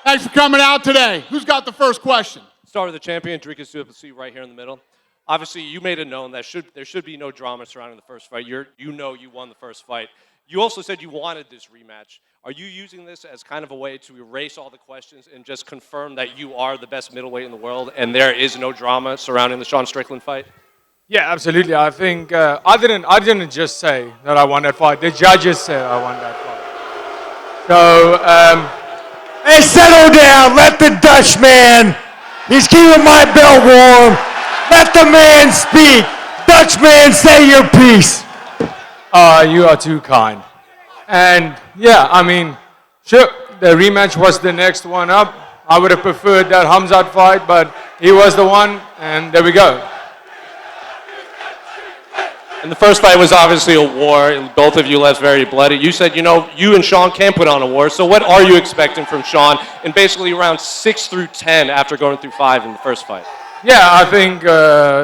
Thanks for coming out today. Who's got the first question? Start with the champion, Dricus UFC, right here in the middle. Obviously, you made it known that there should be no drama surrounding the first fight. You won the first fight. You also said you wanted this rematch. Are you using this as kind of a way to erase all the questions and just confirm that you are the best middleweight in the world and there is no drama surrounding the Sean Strickland fight? Yeah, absolutely. I think I didn't just say that I won that fight. The judges said I won that fight. So, hey, settle down. Let the Dutchman. He's keeping my belt warm. Let the man speak. Dutchman, say your piece. You are too kind. And yeah, I mean, sure, the rematch was the next one up. I would have preferred that Khamzat fight, but he was the one, and there we go. And the first fight was obviously a war, and both of you left very bloody. You said, you and Sean can't put on a war, so what are you expecting from Sean in basically rounds 6 through 10 after going through 5 in the first fight? Yeah, I think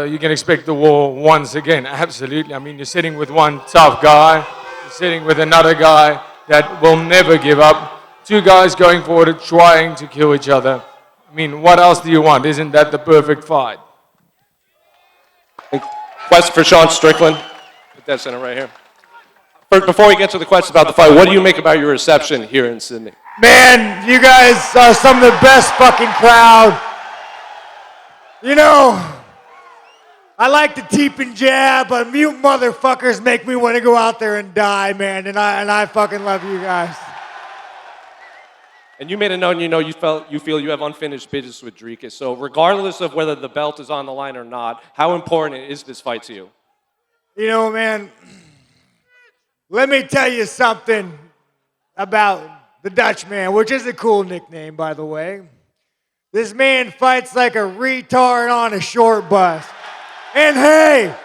you can expect the war once again, absolutely. I mean, you're sitting with one tough guy, you're sitting with another guy that will never give up. Two guys going forward trying to kill each other. I mean, what else do you want? Isn't that the perfect fight? Question for Sean Strickland. Put that center right here. Before we get to the question about the fight, what do you make about your reception here in Sydney? Man, you guys are some of the best fucking crowd. I like to teep and jab, but you motherfuckers make me want to go out there and die, man. And I fucking love you guys. And you made it known, you feel you have unfinished business with Dricus. So regardless of whether the belt is on the line or not, how important is this fight to you? Man, let me tell you something about the Dutchman, which is a cool nickname, by the way. This man fights like a retard on a short bus. And hey,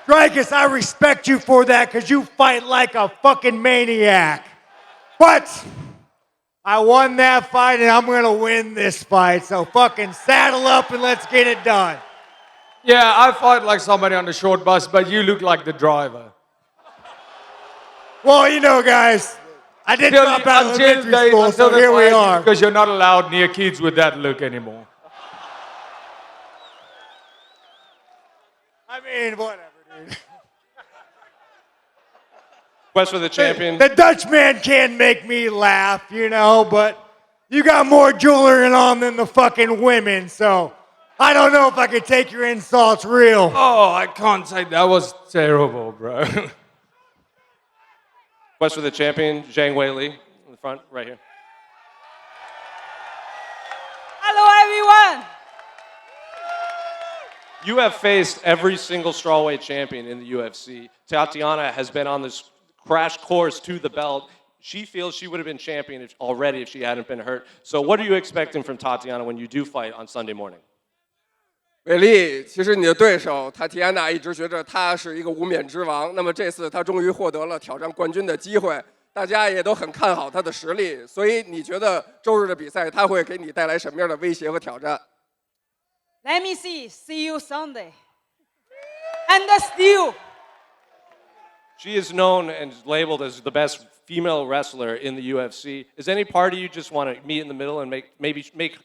Dricus, I respect you for that because you fight like a fucking maniac. But I won that fight and I'm going to win this fight. So fucking saddle up and let's get it done. Yeah, I fight like somebody on the short bus, but you look like the driver. Well, guys, I did drop out of elementary school, so here we are. Because you're not allowed near kids with that look anymore. I mean, whatever, dude. Quest for the champion. The Dutchman can make me laugh, but you got more jewelry on than the fucking women, so I don't know if I could take your insults real. Oh, I can't say that was terrible, bro. Quest for the champion, Zhang Weili, in the front, right here. Hello, everyone. You have faced every single strawweight champion in the UFC. Tatiana has been on this crash course to the belt. She feels she would have been champion already if she hadn't been hurt. So what are you expecting from Tatiana when you do fight on Sunday morning? 伟丽，其实你的对手塔提安娜一直觉得他是一个无冕之王，那么这次他终于获得了挑战冠军的机会，大家也都很看好他的实力，所以你觉得周日的比赛他会给你带来什么样的威胁和挑战？ Let me see. See you Sunday. And still. She is known and labeled as the best female wrestler in the UFC. Is any party you just want to meet in the middle and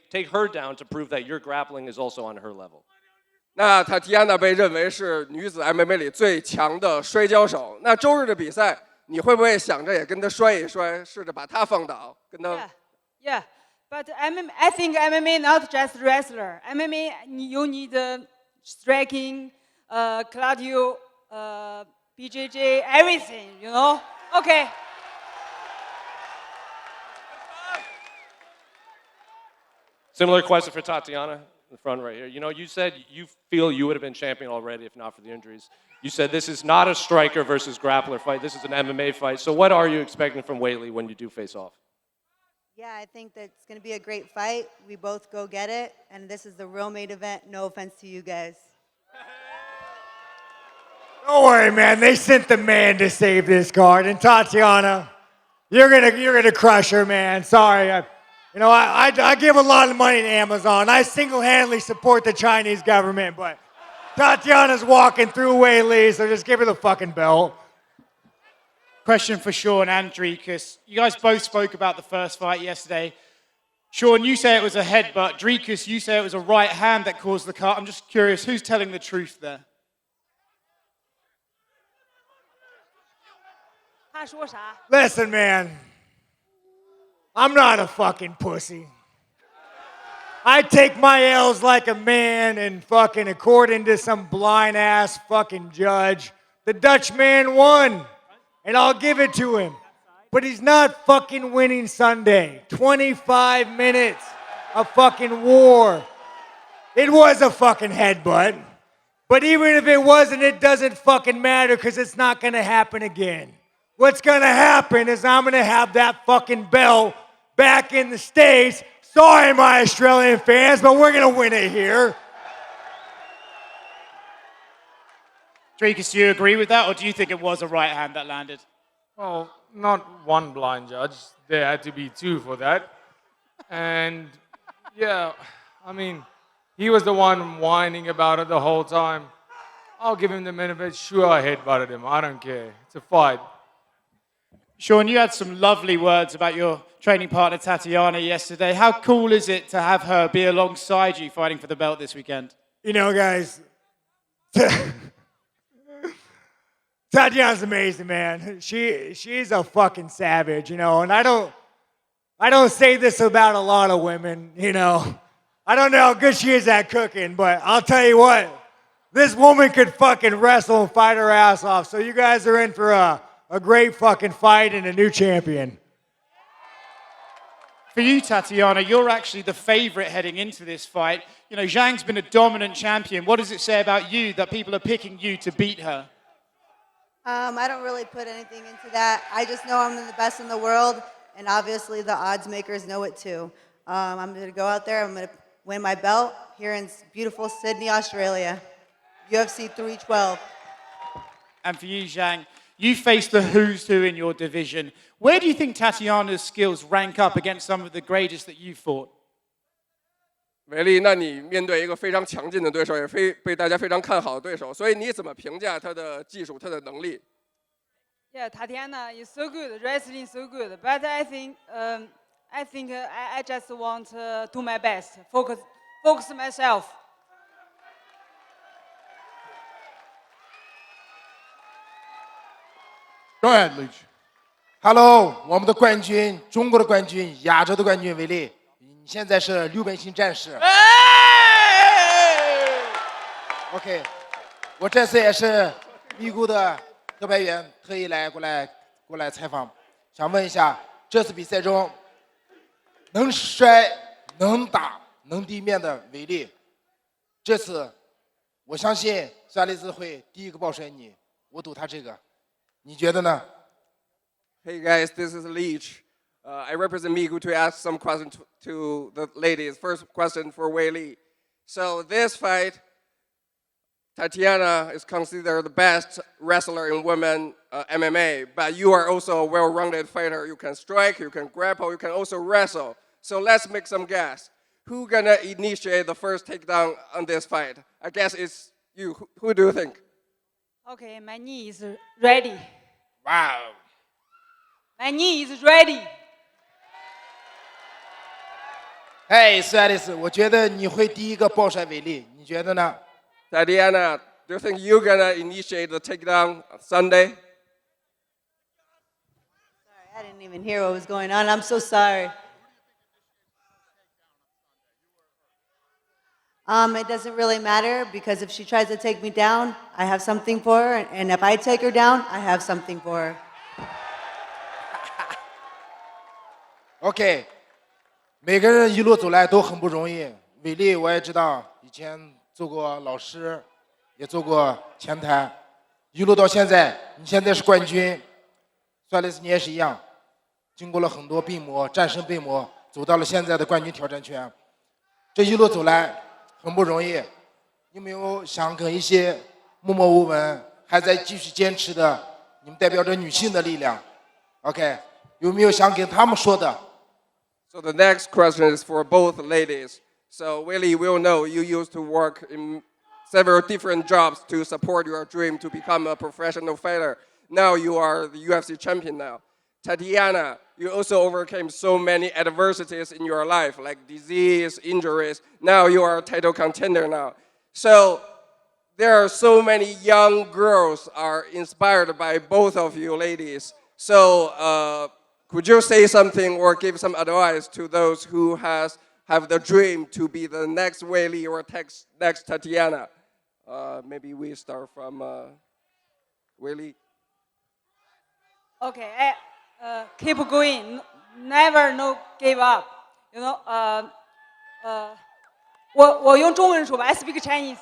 take her down to prove that your grappling is also on her level? 那塔提安娜被认为是女子 MMA 里最强的摔跤手。那周日的比赛，你会不会想着也跟她摔一摔，试着把她放倒，跟她？ Yeah. But I think MMA not just wrestler. MMA you need striking, cardio, BJJ, everything. Okay. Similar question for Tatiana in the front right here. You said you feel you would have been champion already if not for the injuries. You said this is not a striker versus grappler fight. This is an MMA fight. So what are you expecting from Weili when you do face off? Yeah, I think that it's going to be a great fight. We both go get it. And this is the real main event. No offense to you guys. Don't worry, man. They sent the man to save this card. And Tatiana, you're gonna crush her, man. Sorry. I give a lot of money to Amazon. I single-handedly support the Chinese government, but Tatiana's walking through Weili, so just give her the fucking belt. Question for Sean and Dricus. You guys both spoke about the first fight yesterday. Sean, you say it was a headbutt. Dricus, you say it was a right hand that caused the cut. I'm just curious, who's telling the truth there? 他说啥？ Listen, man. I'm not a fucking pussy. I take my L's like a man, and fucking according to some blind ass fucking judge, the Dutchman won. And I'll give it to him. But he's not fucking winning Sunday. 25 minutes of fucking war. It was a fucking headbutt. But even if it wasn't, it doesn't fucking matter because it's not going to happen again. What's going to happen is I'm going to have that fucking belt back in the States. Sorry, my Australian fans, but we're going to win it here. Dricus, do you agree with that, or do you think it was a right hand that landed? Well, not one blind judge. There had to be two for that. And yeah, I mean, he was the one whining about it the whole time. I'll give him the benefit. Sure, I headbutted him. I don't care. It's a fight. Sean, you had some lovely words about your training partner Tatiana yesterday. How cool is it to have her be alongside you fighting for the belt this weekend? You know, guys, Tatiana's amazing, man. She's a fucking savage, you know, and I don't say this about a lot of women, you know. I don't know how good she is at cooking, but I'll tell you what, this woman could fucking wrestle and fight her ass off. So you guys are in for a great fucking fight and a new champion. For you, Tatiana, you're actually the favorite heading into this fight. You know, Zhang's been a dominant champion. What does it say about you that people are picking you to beat her? I don't really put anything into that. I just know I'm the best in the world, and obviously the odds makers know it too. I'm going to go out there, I'm going to win my belt here in beautiful Sydney, Australia. UFC 312. And for you, Zhang, you face the who's who in your division. Where do you think Tatiana's skills rank up against some of the greatest that you've fought? 维利，那你面对一个非常强劲的对手，也被大家非常看好的对手，所以你怎么评价他的技术、他的能力？ Yeah, Tatiana is so good, wrestling so good. But I think I just want to do my best, focus myself. Go ahead, Leach. Hello， 我们的冠军，中国的冠军，亚洲的冠军维利，你现在是六边形战士。OK， 我这次也是咪咕的特派员，特意过来采访，想问一下，这次比赛中能摔、能打、能地面的维利，这次我相信苏亚雷斯会第一个抱摔你，我赌他这个，你觉得呢？ Hey guys, this is Leach. I represent Migu to ask some questions to the ladies. First question for Wei Li. So this fight, Tatiana is considered the best wrestler in women MMA, but you are also a well-rounded fighter. You can strike, you can grapple, you can also wrestle. So let's make some guess. Who gonna initiate the first takedown on this fight? I guess it's you. Who do you think? Okay, my knee is ready. Wow. My knee is ready. 嘿，苏亚雷斯，我觉得你会第一个抱摔维利，你觉得呢？ Tatiana, do you think you're gonna initiate the takedown on Sunday? Sorry, I didn't even hear what was going on. I'm so sorry. It doesn't really matter because if she tries to take me down, I have something for her, and if I take her down, I have something for her. OK， 每个人一路走来都很不容易。伟丽我也知道，以前做过老师，也做过前台，一路到现在，你现在是冠军。苏亚雷斯你也是一样，经过了很多病魔，战胜病魔，走到了现在的冠军挑战权。这一路走来很不容易，有没有想跟一些默默无闻还在继续坚持的，你们代表着女性的力量 ？OK， 有没有想跟他们说的？ So the next question is for both ladies. So Willie, we'll know you used to work in several different jobs to support your dream to become a professional fighter. Now you are the UFC champion now. Tatiana, you also overcame so many adversities in your life, like disease, injuries. Now you are a title contender now. So there are so many young girls are inspired by both of you ladies. So could you say something or give some advice to those who have the dream to be the next Weili or next Tatiana? Maybe we start from Weili. Okay, keep going, never no give up. You know, 我用中文说吧 ，I speak Chinese。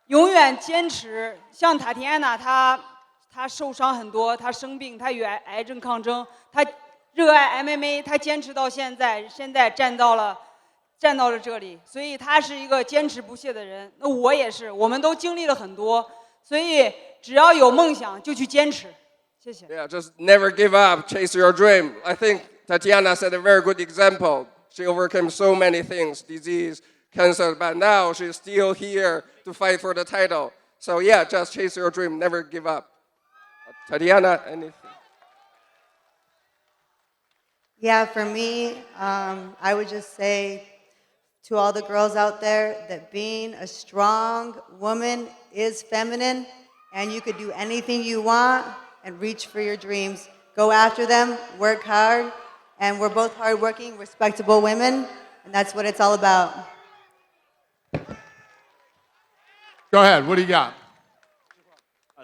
永远坚持，像塔提安娜，她受伤很多，她生病，她与癌症抗争，她热爱 MMA， 她坚持到现在，现在站到了这里，所以她是一个坚持不懈的人。那我也是，我们都经历了很多，所以只要有梦想就去坚持。谢谢。Yeah, just never give up, chase your dream. I think Tatiana set a very good example. She overcame so many things, disease, cancer, but now she's still here to fight for the title. So yeah, just chase your dream, never give up. Tatiana, anything? Yeah, for me, I would just say to all the girls out there that being a strong woman is feminine, and you could do anything you want and reach for your dreams. Go after them, work hard, and we're both hardworking, respectable women, and that's what it's all about. Go ahead. What do you got?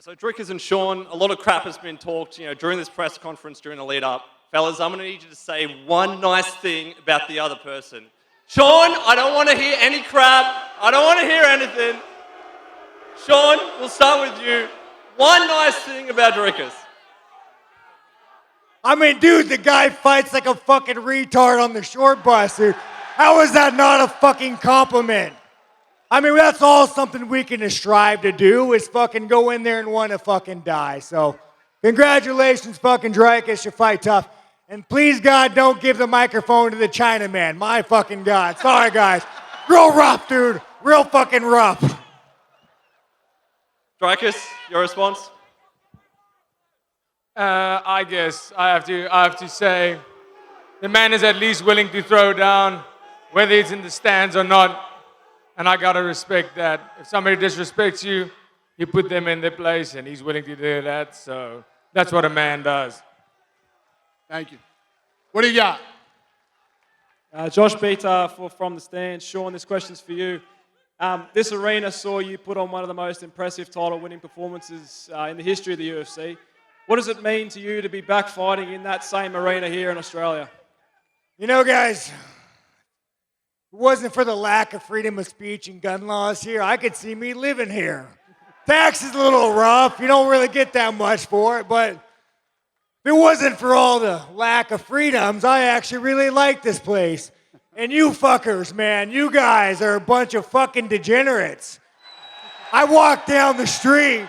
So Dricus and Sean, a lot of crap has been talked, during this press conference, during the lead up. Fellas, I'm going to need you to say one nice thing about the other person. Sean, I don't want to hear any crap. I don't want to hear anything. Sean, we'll start with you. One nice thing about Dricus. I mean, dude, the guy fights like a fucking retard on the short bus, dude. How is that not a fucking compliment? I mean, that's all something we can strive to do is fucking go in there and want to fucking die. So, congratulations, fucking Dricus. You fight tough. And please, God, don't give the microphone to the Chinaman. My fucking God. Sorry, guys. Real rough, dude. Real fucking rough. Dricus, your response? I guess I have to say, the man is at least willing to throw down, whether it's in the stands or not. And I gotta respect that. If somebody disrespects you, you put them in their place, and he's willing to do that. So that's what a man does. Thank you. What do you got? Josh Beta from the stands. Sean, this question's for you. This arena saw you put on one of the most impressive title-winning performances in the history of the UFC. What does it mean to you to be back fighting in that same arena here in Australia? You know, guys, if it wasn't for the lack of freedom of speech and gun laws here, I could see me living here. Tax is a little rough. You don't really get that much for it, but if it wasn't for all the lack of freedoms, I actually really like this place. And you fuckers, man, you guys are a bunch of fucking degenerates. I walk down the street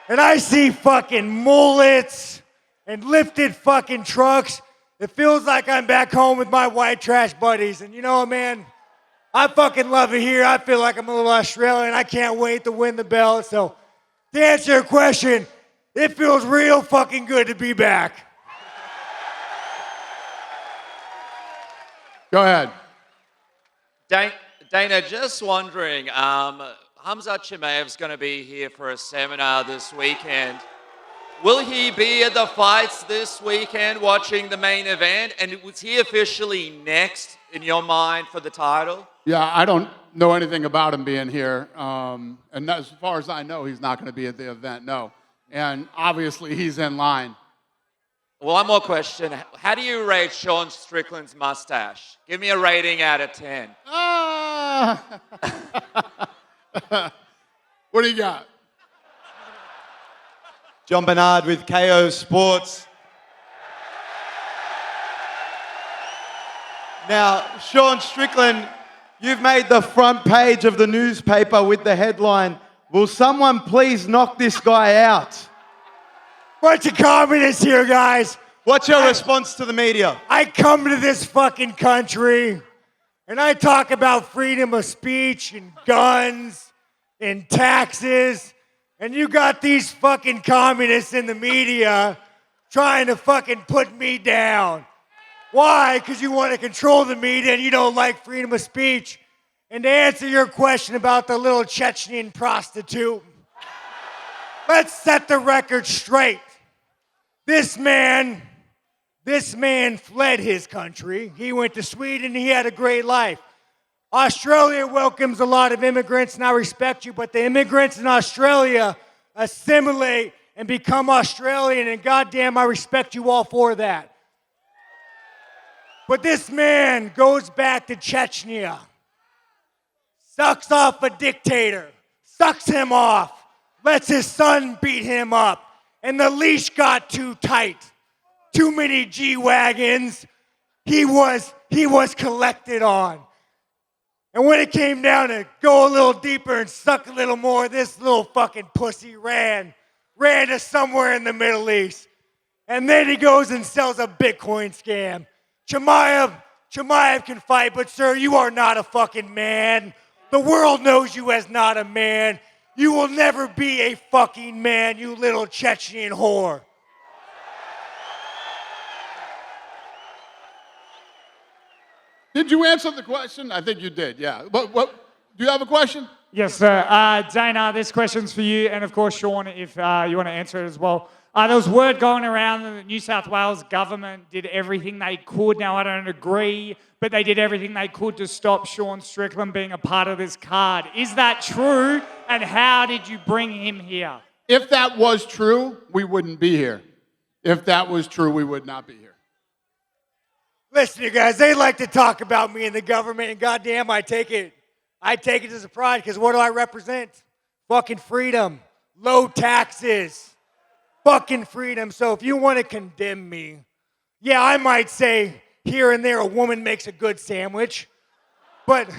and I see fucking mullets and lifted fucking trucks. It feels like I'm back home with my white trash buddies. And you know what, man? I fucking love it here. I feel like I'm a little Australian. I can't wait to win the belt. So to answer your question, it feels real fucking good to be back. Go ahead. Dana, just wondering, Khamzat Chimaev's going to be here for a seminar this weekend. Will he be at the fights this weekend watching the main event? And was he officially next in your mind for the title? Yeah, I don't know anything about him being here. And as far as I know, he's not going to be at the event, no. And obviously, he's in line. One more question. How do you rate Sean Strickland's mustache? Give me a rating out of 10. What do you got? John Bernard with KO Sports. Now, Sean Strickland, you've made the front page of the newspaper with the headline, "Will someone please knock this guy out?" Bunch of communists here, guys. What's your response to the media? I come to this fucking country and I talk about freedom of speech and guns and taxes. And you got these fucking communists in the media trying to fucking put me down. Why? Because you want to control the media and you don't like freedom of speech. And to answer your question about the little Chechnyan prostitute, let's set the record straight. This man fled his country. He went to Sweden. He had a great life. Australia welcomes a lot of immigrants, and I respect you, but the immigrants in Australia assimilate and become Australian, and goddamn, I respect you all for that. But this man goes back to Chechnya, sucks off a dictator, sucks him off, lets his son beat him up, and the leash got too tight. Too many G-Wagons. He was collected on. And when it came down to go a little deeper and suck a little more, this little fucking pussy ran to somewhere in the Middle East. And then he goes and sells a Bitcoin scam. Chimaev can fight, but sir, you are not a fucking man. The world knows you as not a man. You will never be a fucking man, you little Chechen whore. Did you answer the question? I think you did, yeah. But do you have a question? Yes, sir. Dana, this question's for you, and of course, Sean, if you want to answer it as well. There was word going around that the New South Wales government did everything they could. Now, I don't agree, but they did everything they could to stop Sean Strickland being a part of this card. Is that true? And how did you bring him here? If that was true, we wouldn't be here. If that was true, we would not be here. Listen, you guys, they like to talk about me and the government, and goddamn, I take it as a pride, because what do I represent? Fucking freedom, low taxes, fucking freedom. So if you want to condemn me, yeah, I might say here and there a woman makes a good sandwich, but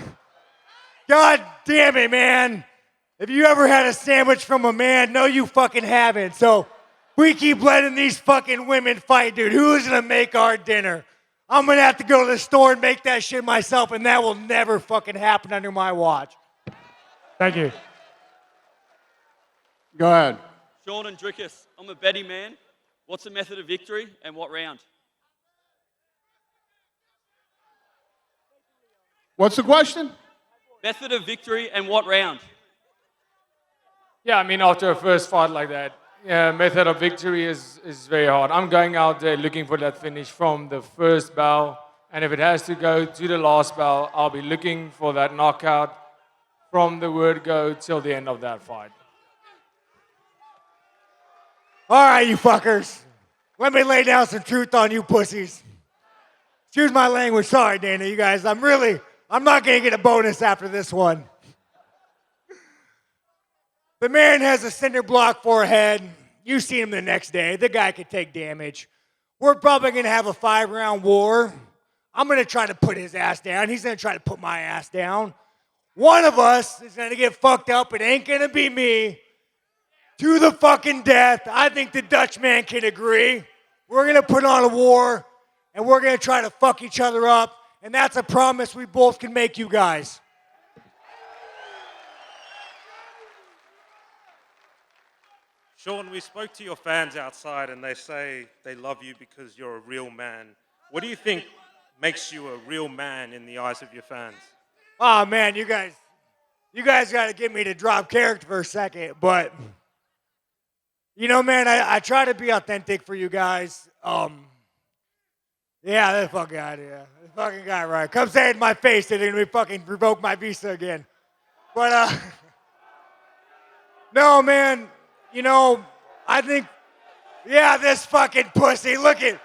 god damn it, man. If you ever had a sandwich from a man, no, you fucking haven't. So we keep letting these fucking women fight, dude. Who's gonna make our dinner? I'm gonna have to go to the store and make that shit myself, and that will never fucking happen under my watch. Thank you. Go ahead. Sean and Dricus, I'm a betting man. What's the method of victory and what round? What's the question? Method of victory and what round? Yeah, I mean, after a first fight like that, method of victory is very hard. I'm going out there looking for that finish from the first bell, and if it has to go to the last bell, I'll be looking for that knockout from the word go till the end of that fight. All right, you fuckers. Let me lay down some truth on you pussies. Excuse my language. Sorry, Dana, you guys. I'm not going to get a bonus after this one. The man has a cinder block forehead. You see him the next day. The guy could take damage. We're probably going to have a 5-round war. I'm going to try to put his ass down. He's going to try to put my ass down. One of us is going to get fucked up. It ain't going to be me. To the fucking death. I think the Dutch man can agree. We're going to put on a war, and we're going to try to fuck each other up. And that's a promise we both can make you guys. Sean, we spoke to your fans outside and they say they love you because you're a real man. What do you think makes you a real man in the eyes of your fans? Oh man, you guys got to get me to drop character for a second, but you know, man, I try to be authentic for you guys. Yeah, that fucking guy, yeah. The fucking guy, right. Come say it in my face that they're going to fucking revoke my visa again. But, no, man, you know, I think, yeah, this fucking pussy, look at,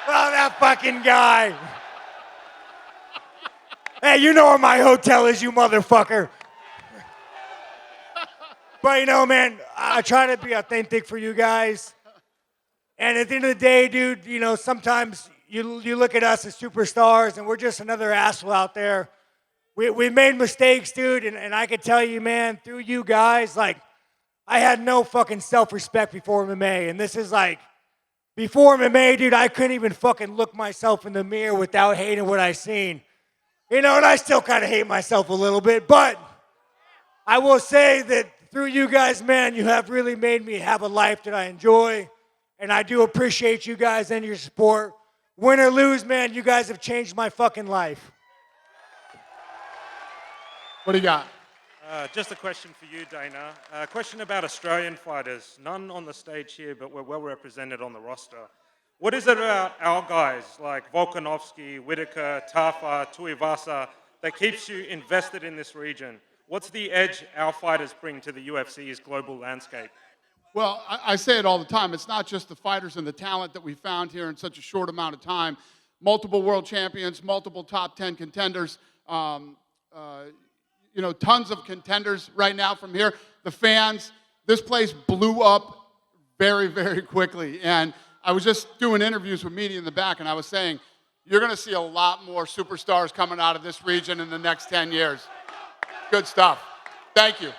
oh, that fucking guy. Hey, you know where my hotel is, you motherfucker. But, you know, man, I try to be authentic for you guys. And at the end of the day, dude, you know, sometimes you look at us as superstars and we're just another asshole out there. We made mistakes, dude, and I can tell you, man, through you guys, like, I had no fucking self-respect before MMA. And this is like, before MMA, dude, I couldn't even fucking look myself in the mirror without hating what I seen. You know, and I still kind of hate myself a little bit, but I will say that through you guys, man, you have really made me have a life that I enjoy. and I do appreciate you guys and your support. Win or lose, man, you guys have changed my fucking life. What do you got? Just a question for you, Dana. A question about Australian fighters. None on the stage here, but we're well represented on the roster. What is it about our guys like Volkanovski, Whitaker, Tafa, Tuivasa that keeps you invested in this region? What's the edge our fighters bring to the UFC's global landscape? Well, I say it all the time. It's not just the fighters and the talent that we found here in such a short amount of time. Multiple world champions, multiple top 10 contenders, you know, tons of contenders right now from here. The fans, this place blew up very, very quickly. And I was just doing interviews with media in the back, and I was saying, you're going to see a lot more superstars coming out of this region in the next 10 years. Good stuff. Thank you.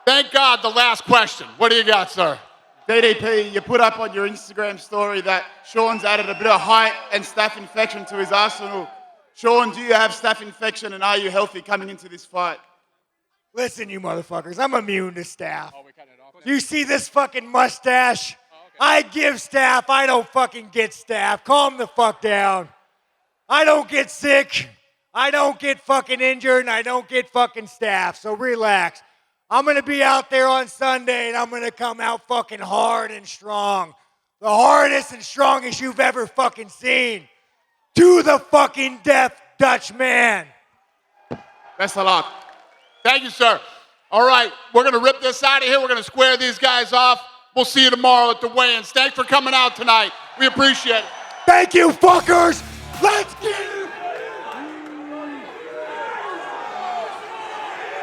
Thank God, the last question. What do you got, sir? DDP, you put up on your Instagram story that Sean's added a bit of height and staph infection to his arsenal. Sean, do you have staph infection, and are you healthy coming into this fight? Listen, you motherfuckers, I'm immune to staph. You see this fucking mustache? I give staph, I don't fucking get staph. Calm the fuck down. I don't get sick, I don't get fucking injured, and I don't get fucking staph, so relax. I'm gonna be out there on Sunday, and I'm gonna come out fucking hard and strong. The hardest and strongest you've ever fucking seen. To the fucking death, Dutch man. Best of luck. Thank you, sir. All right, we're going to rip this out of here. We're going to square these guys off. We'll see you tomorrow at the weigh-ins. Thanks for coming out tonight. We appreciate it. Thank you, fuckers. Let's get it.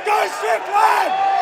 Go Strickland!